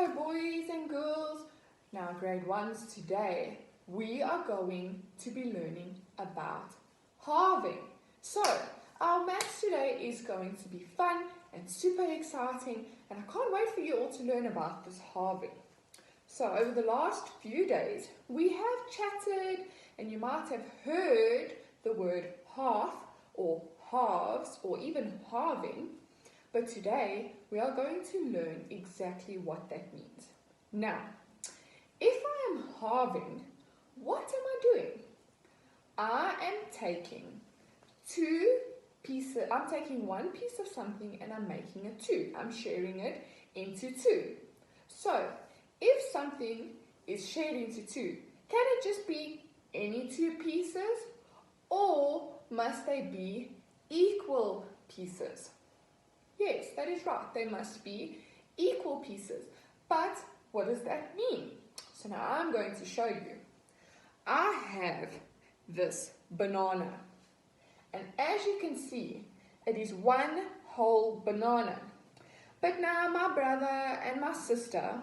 Hello boys and girls. Now grade 1s today, we are going to be learning about halving. So our maths today is going to be fun and super exciting, and I can't wait for you all to learn about this halving. So over the last few days, we have chatted and you might have heard the word half or halves or even halving. But today, we are going to learn exactly what that means. Now, if I am halving, what am I doing? I am taking one piece of something and I'm making it two. I'm sharing it into two. So, if something is shared into two, can it just be any two pieces? Or must they be equal pieces? Yes, that is right. They must be equal pieces. But what does that mean? So now I'm going to show you. I have this banana. And as you can see, it is one whole banana. But now my brother and my sister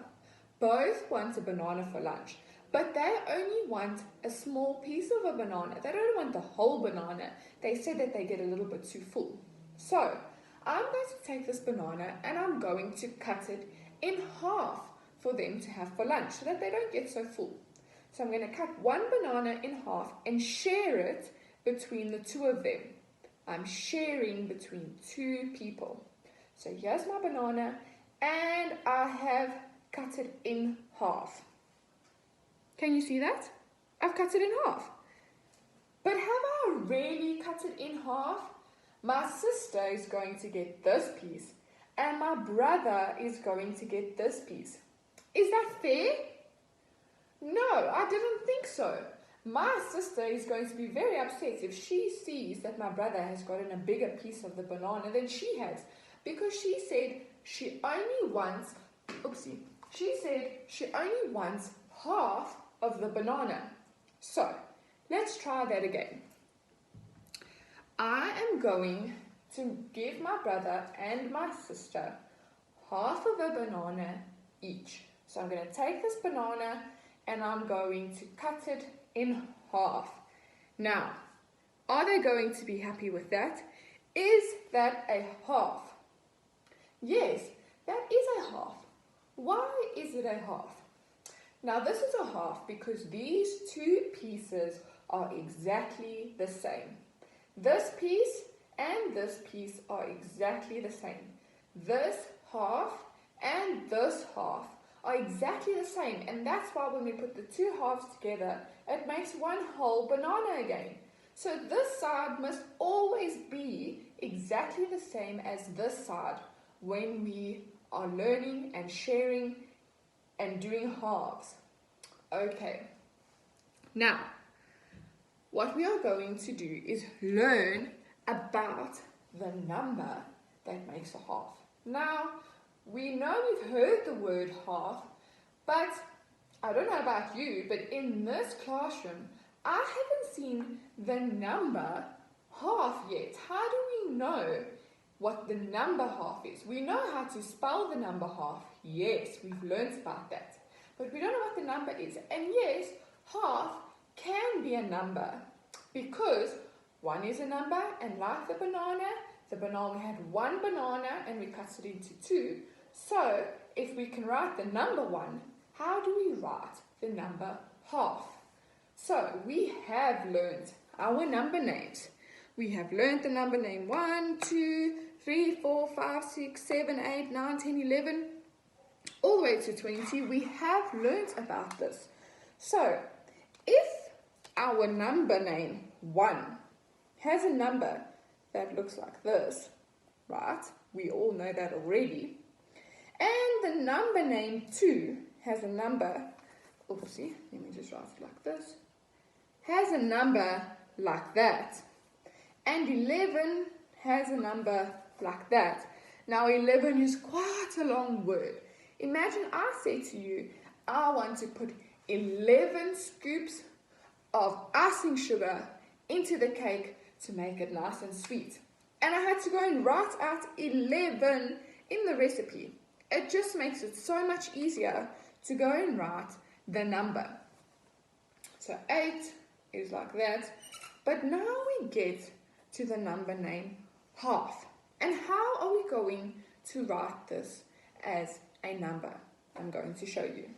both want a banana for lunch. But they only want a small piece of a banana. They don't want the whole banana. They said that they get a little bit too full. So I'm going to take this banana and I'm going to cut it in half for them to have for lunch so that they don't get so full. So I'm going to cut one banana in half and share it between the two of them. I'm sharing between two people. So here's my banana and I have cut it in half. Can you see that? I've cut it in half. But have I really cut it in half? My sister is going to get this piece and my brother is going to get this piece. Is that fair? No, I didn't think so. My sister is going to be very upset if she sees that my brother has gotten a bigger piece of the banana than she has, because she said she only wants half of the banana. So, let's try that again. I am going to give my brother and my sister half of a banana each. So I'm going to take this banana and I'm going to cut it in half. Now, are they going to be happy with that? Is that a half? Yes, that is a half. Why is it a half? Now this is a half because these two pieces are exactly the same. This piece and this piece are exactly the same. This half and this half are exactly the same, and that's why when we put the two halves together, it makes one whole banana again. So this side must always be exactly the same as this side when we are learning and sharing and doing halves. Okay, now what we are going to do is learn about the number that makes a half. Now, we know we've heard the word half, but I don't know about you, but in this classroom, I haven't seen the number half yet. How do we know what the number half is? We know how to spell the number half. Yes, we've learned about that. But we don't know what the number is. And yes, half can be a number because one is a number, and like the banana had one banana and we cut it into two. So if we can write the number one, how do we write the number half? So we have learned our number names. We have learned the number name 1, 2, 3, 4, 5, 6, 7, 8, 9, 10, 11, all the way to 20. We have learned about this. So if our number name 1 has a number that looks like this, right? We all know that already. And the number name 2 has a number, oopsie, let me just write it like this, has a number like that. And 11 has a number like that. Now 11 is quite a long word. Imagine I say to you, I want to put 11 scoops of icing sugar into the cake to make it nice and sweet. And I had to go and write out 11 in the recipe. It just makes it so much easier to go and write the number. So 8 is like that. But now we get to the number name half. And how are we going to write this as a number? I'm going to show you.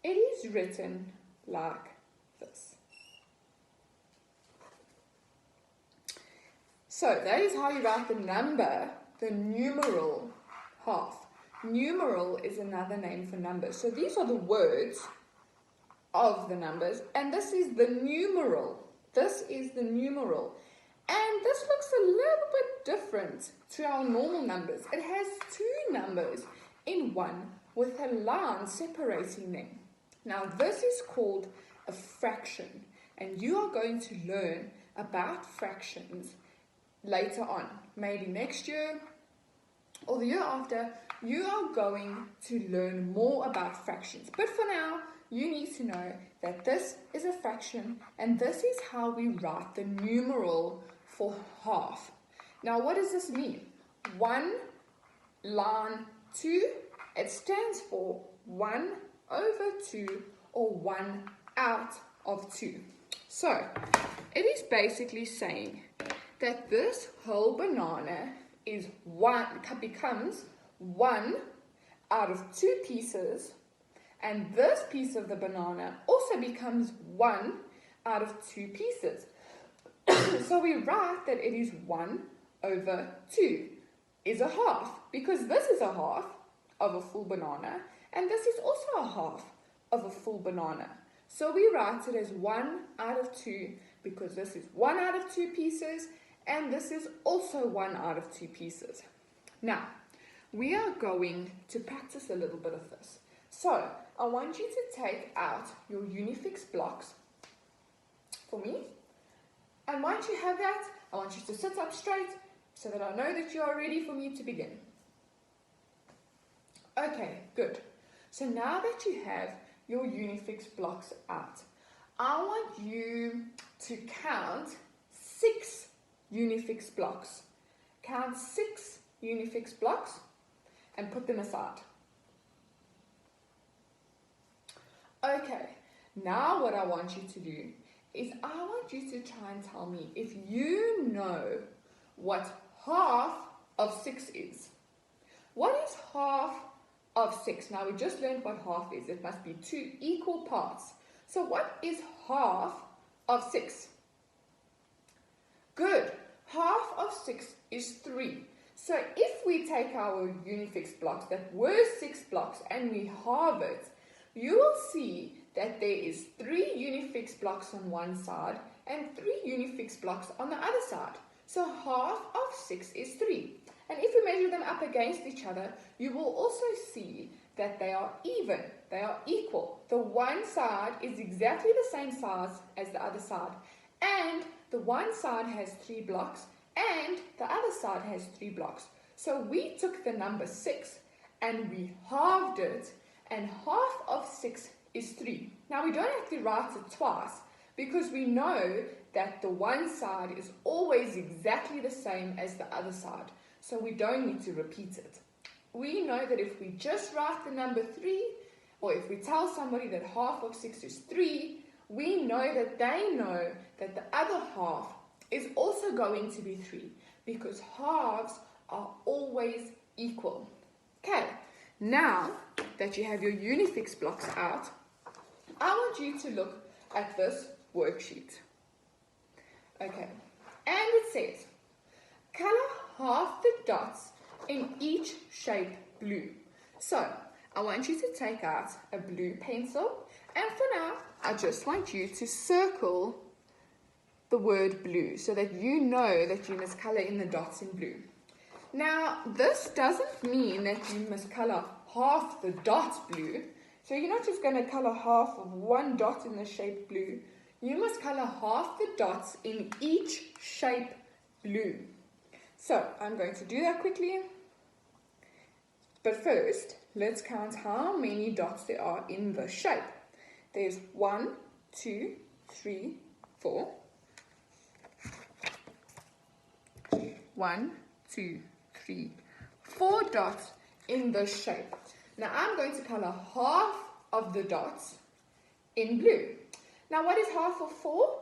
It is written like this. So that is how you write the number, the numeral half. Numeral is another name for numbers. So these are the words of the numbers, and this is the numeral. This is the numeral. And this looks a little bit different to our normal numbers. It has two numbers in one with a line separating them. Now this is called a fraction, and you are going to learn about fractions later on. Maybe next year or the year after, you are going to learn more about fractions. But for now, you need to know that this is a fraction, and this is how we write the numeral for half. Now, what does this mean? 1 line 2, it stands for 1 over 2, or 1 out of 2. So, it is basically saying that this whole banana becomes 1 out of 2 pieces, and this piece of the banana also becomes 1 out of 2 pieces. So we write that it is 1 over 2 is a half, because this is a half of a full banana, and this is also a half of a full banana. So we write it as 1 out of 2, because this is 1 out of 2 pieces, and this is also 1 out of 2 pieces. Now, we are going to practice a little bit of this. So, I want you to take out your Unifix blocks for me. And once you have that, I want you to sit up straight so that I know that you are ready for me to begin. Okay, good. So now that you have your Unifix blocks out, I want you to count 6 Unifix blocks. Count 6 Unifix blocks and put them aside. Okay, now what I want you to do is I want you to try and tell me if you know what half of 6 is. What is half of 6? Now we just learned what half is. It must be 2 equal parts. So what is half of 6? Good. Half of 6 is 3. So if we take our Unifix blocks that were 6 blocks and we halve it, you will see that there is 3 Unifix blocks on one side and 3 Unifix blocks on the other side. So half of 6 is 3. And if you measure them up against each other, you will also see that they are even, they are equal. The one side is exactly the same size as the other side. And the one side has 3 blocks and the other side has 3 blocks. So we took the number 6 and we halved it, and half of 6 is 3. Now we don't have to write it twice because we know that the one side is always exactly the same as the other side. So we don't need to repeat it. We know that if we just write the number 3, or if we tell somebody that half of 6 is 3, we know that they know that the other half is also going to be 3, because halves are always equal. Okay, now that you have your Unifix blocks out, I want you to look at this worksheet. Okay, and it says, color half the dots in each shape blue. So, I want you to take out a blue pencil, and for now, I just want you to circle the word blue so that you know that you must color in the dots in blue. Now, this doesn't mean that you must color half the dots blue. So you're not just going to color half of one dot in the shape blue. You must color half the dots in each shape blue. So I'm going to do that quickly. But first, let's count how many dots there are in the shape. There's 1, 2, 3, 4. 1, 2, 3, 4 dots in this shape. Now I'm going to color half of the dots in blue. Now what is half of 4?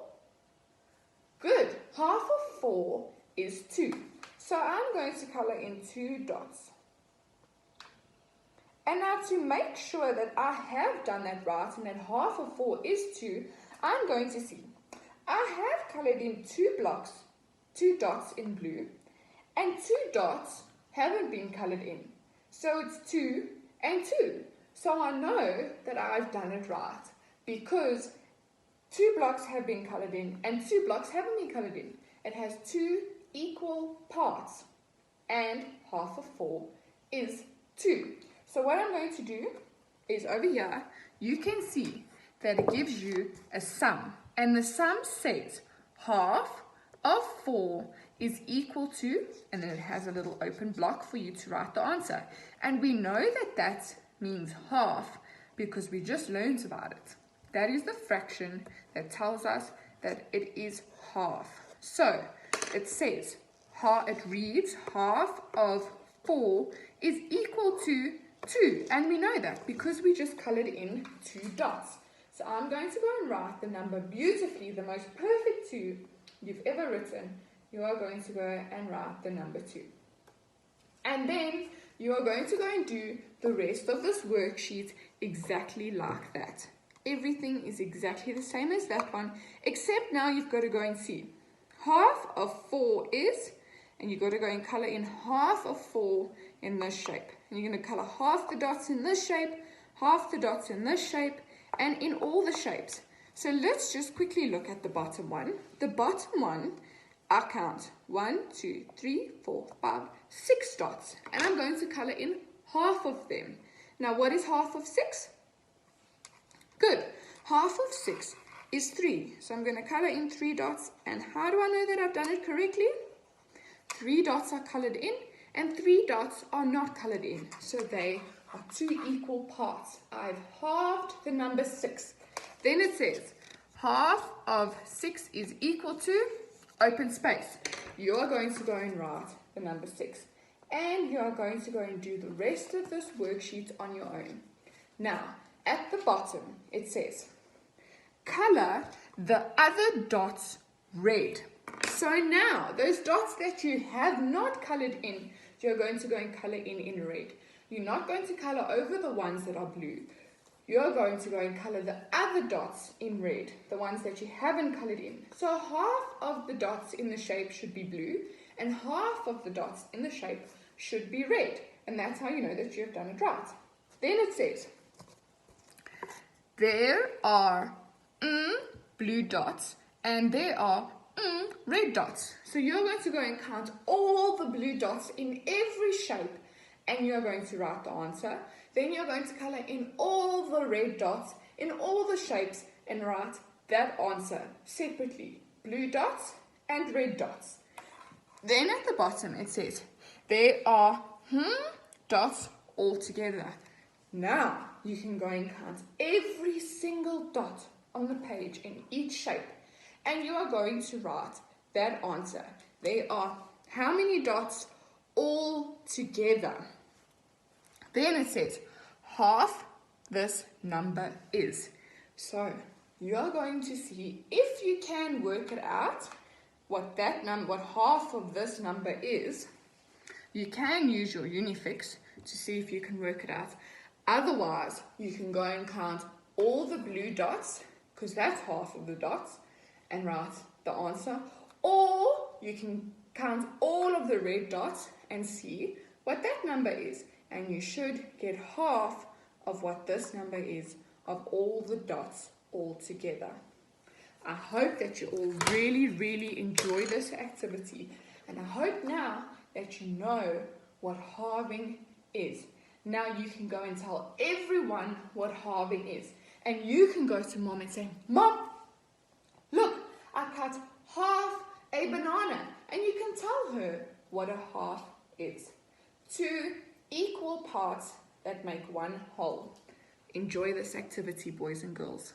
Good. Half of 4 is 2. So I'm going to color in 2 dots. And now to make sure that I have done that right and that half of 4 is 2, I'm going to see. I have colored in 2 dots in blue, and 2 dots haven't been colored in. So it's 2 and 2. So I know that I've done it right because 2 blocks have been colored in and 2 blocks haven't been colored in. It has 2 equal parts, and half of 4 is 2. So what I'm going to do is over here, you can see that it gives you a sum. And the sum says half of 4 is equal to, and then it has a little open block for you to write the answer. And we know that that means half because we just learned about it. That is the fraction that tells us that it is half. So it says, it reads half of 4 is equal to 2, and we know that because we just colored in 2 dots. So I'm going to go and write the number beautifully, the most perfect 2 you've ever written. You are going to go and write the number 2. And then you are going to go and do the rest of this worksheet exactly like that. Everything is exactly the same as that one, except now you've got to go and see. Half of 4 is, and you've got to go and color in half of 4 in this shape. And you're going to color half the dots in this shape, half the dots in this shape, and in all the shapes. So let's just quickly look at the bottom one. The bottom one, I count 1, 2, 3, 4, 5, 6 dots. And I'm going to color in half of them. Now what is half of 6? Good. Half of 6 is 3. So I'm going to color in 3 dots. And how do I know that I've done it correctly? 3 dots are colored in and 3 dots are not colored in. So they are 2 equal parts. I've halved the number 6. Then it says half of 6 is equal to, open space. You are going to go and write the number 6. And you are going to go and do the rest of this worksheet on your own. Now, at the bottom, it says, color the other dots red. So now, those dots that you have not colored in, you're going to go and color in red. You're not going to color over the ones that are blue. You're going to go and color the other dots in red, the ones that you haven't colored in. So half of the dots in the shape should be blue, and half of the dots in the shape should be red. And that's how you know that you have done it right. Then it says, there are blue dots, and there are red dots. So you're going to go and count all the blue dots in every shape, and you're going to write the answer. Then you're going to color in all the red dots in all the shapes and write that answer separately. Blue dots and red dots. Then at the bottom it says, there are dots all together. Now you can go and count every single dot on the page in each shape, and you are going to write that answer. There are how many dots all together? Then it says, half this number is. So you are going to see if you can work it out, what half of this number is. You can use your Unifix to see if you can work it out. Otherwise, you can go and count all the blue dots, because that's half of the dots, and write the answer. Or you can count all of the red dots and see what that number is. And you should get half of what this number is of all the dots all together. I hope that you all really, really enjoy this activity. And I hope now that you know what halving is. Now you can go and tell everyone what halving is. And you can go to Mom and say, Mom, look, I cut half a banana. And you can tell her what a half is. 2 equal parts that make one whole. Enjoy this activity, boys and girls.